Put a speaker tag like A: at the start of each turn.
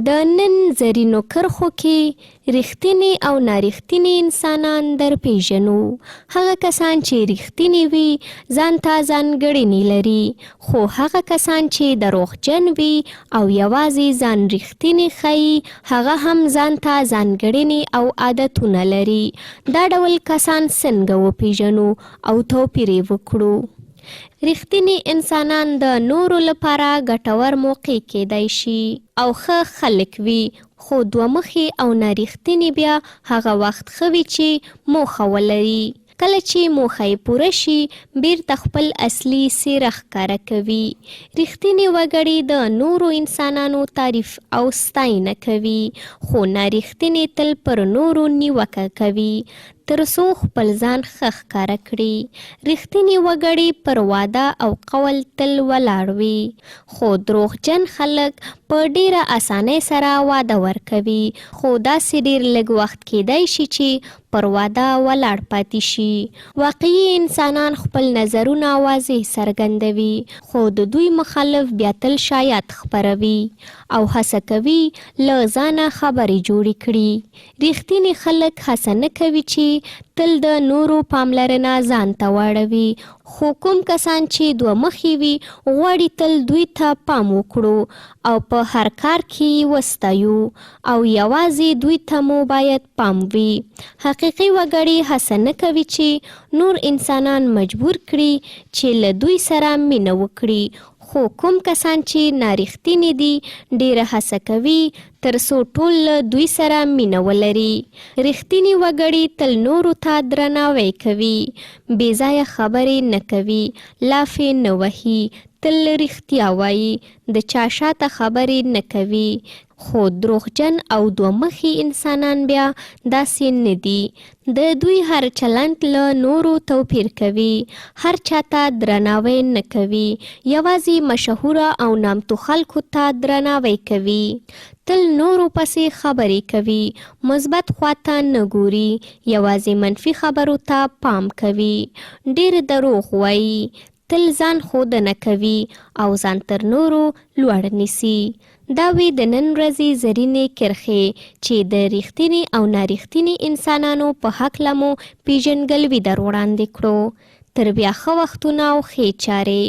A: د نن زرینو کرښو کې ریښتیني او ناریښتیني انسانان در پیژنو. هغه کسان چې ریښتیني وي ځان ته ځانګړنې لري، خو هغه کسان چې دروغجن وي او یوازې ځان ریښتیني ښیي هغه هم ځان ته ځانګړنې او عادتونه لري. دا ډول کسان څنګه وپیژنو او توپیر یې وکړو؟ ریښتیني انسانان د نورو لپاره ګټور موقع کېدای شي او ښه خلک وي، خو دوه او ناریښتیني بیا هغه وخت ښه وي چې موخه ولري. کله چې موخه یې پوره شي بیرته خپل اصلي څېره ښکاره کوي. ریښتیني وګړي د نورو انسانانو تعریف او ستاینه کوي، خو ناریښتیني تل پر نورو نیوکه کوي تر څو خپل ځان ښه ښکاره کړي. ریښتیني وګړي پر وعده او قول تل ولاړ وي، خو دروغجن خلک په ډیره اسانۍ سره وعده ورکوي، خو داسې ډیر لږ وخت کېدای شي چې پر وعده ولاړ پاتې شي. واقعي انسانان خپل نظرونه واضح څرګندوي، خو د دوی مخالف بیا تل شایعات خپروي او هڅه کوي له ځانه خبرې جوړې کړي. ریښتیني خلک هڅه نه کوي چې تل د نورو پاملرنه ځان ته واړوي، خو کوم کسان چې دوه مخي وي غواړي تل دوی ته پام وکړو او په هر کار کې وستایو او یوازې دوی ته مو باید پام وي. حقیقي وګړي هڅه نه کوي چې نور انسانان مجبور کړي چې له دوی سره مینه وکړي، خو کوم کسان چې ناریښتیني دي ډیره هڅه کوي تر څو ټول له دوی سره مینه ولري. ریښتیني وګړي تل نورو ته درناوی کوي، بې ځایه خبرې نه کوي، لافې نه وهي، تل رښتیا وایي، د چا شاته خبرې نه کوي. خو دروغجن او دوه مخي انسانان بیا داسې نه دي. د دوی هر چلند له نورو توپیر کوي، هر چاته درناوی نه کوي، یوازې مشهوره او نامتو خلکو ته درناوی کوي. تل نورو پسې خبرې کوي، مثبت خواته نه ګوري، یوازې منفي خبرو ته پام کوي، ډیر دروغ وایي، تل ځان ښودنه کوي او ځان تر نورو لوړ نیسي. دا وی د نن ورځې زرینې کرښې چې د ریښتیني او ناریښتیني انسانانو په هکله مو پېژندګلوي در وړاندې کړو. تر بیا ښه وختونه او ښې چارې.